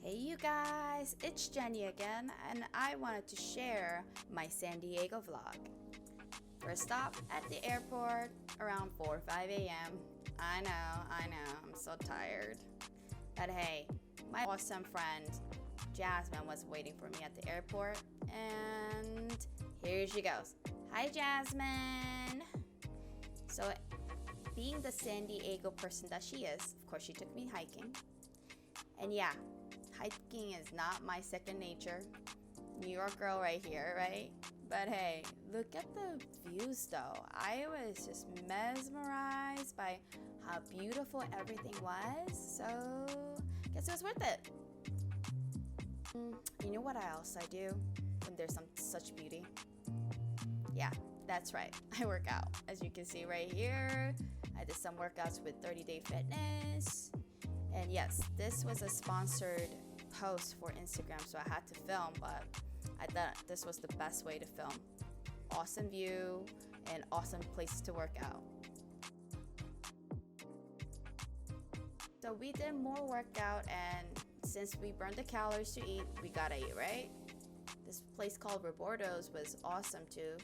Hey you guys, it's Jenny again, and I wanted to share my San Diego vlog. First stop at the airport around 4 or 5 a.m. I know, I'm so tired. But hey, my awesome friend Jasmine was waiting for me at the airport, and here she goes. Hi Jasmine! So, being the San Diego person that she is, of course she took me hiking. And yeah, hiking is not my second nature. New York girl right here, right? But hey, look at the views though. I was just mesmerized by how beautiful everything was. So, guess it was worth it. You know what else I do when there's such beauty? Yeah, that's right. I work out. As you can see right here, I did some workouts with 30-day fitness. And yes, this was a sponsored post for Instagram, so I had to film, but I thought this was the best way to film. Awesome view and awesome places to work out. So we did more workout, and since we burned the calories to eat, we gotta eat, right? This place called Roberto's was awesome to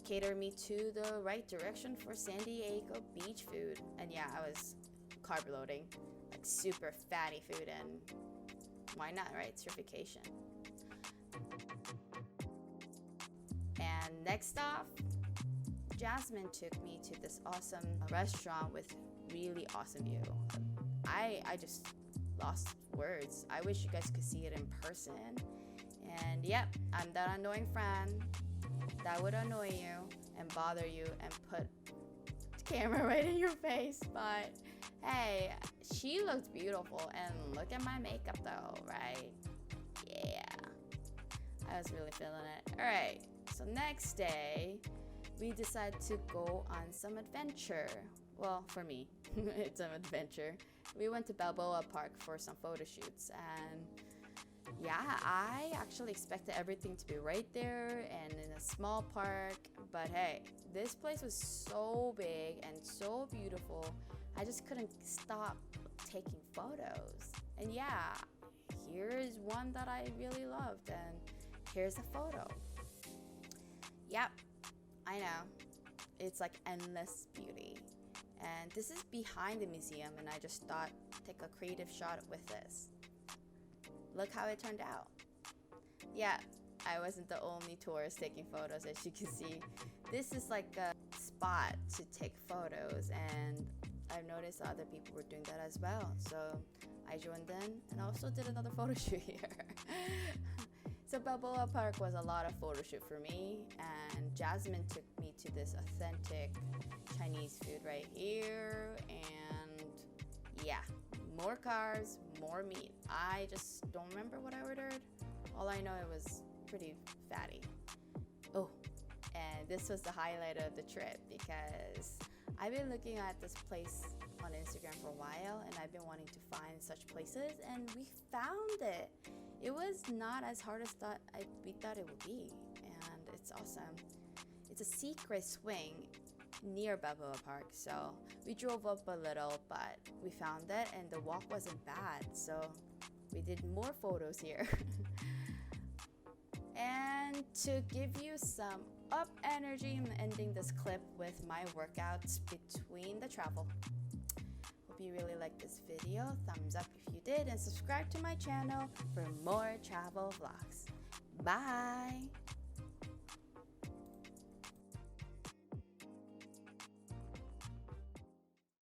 cater me to the right direction for San Diego beach food. And yeah, I was carb loading, like super fatty food, and why not, right? It's your vacation. And next off, Jasmine took me to this awesome restaurant with really awesome view. I just lost words. I wish you guys could see it in person. And yep, I'm that annoying friend that would annoy you and bother you and put the camera right in your face. But hey, she looked beautiful, and look at my makeup though, right? Yeah, I was really feeling it. All right, so next day, we decided to go on some adventure. Well, for me, it's an adventure. We went to Balboa Park for some photo shoots, and yeah, I actually expected everything to be right there and in a small park, but hey, this place was so big and so beautiful. I just couldn't stop taking photos. And yeah, here's one that I really loved, and here's a photo. Yep, I know. It's like endless beauty. And this is behind the museum, and I just thought, take a creative shot with this. Look how it turned out. Yeah, I wasn't the only tourist taking photos, as you can see. This is like a spot to take photos, and I've noticed other people were doing that as well. So I joined in and also did another photo shoot here. So Balboa Park was a lot of photo shoot for me, and Jasmine took me to this authentic Chinese food right here, and yeah, more cars, more meat. I just don't remember what I ordered. All I know, it was pretty fatty. Oh, and this was the highlight of the trip because I've been looking at this place on Instagram for a while, and I've been wanting to find such places, and we found it. It was not as hard as we thought it would be, and it's awesome. It's a secret swing near Balboa Park, so we drove up a little, but we found it, and the walk wasn't bad, so we did more photos here. And to give you some up energy, I'm ending this clip with my workouts between the travel. Hope you really liked this video. Thumbs up if you did, and subscribe to my channel for more travel vlogs. Bye!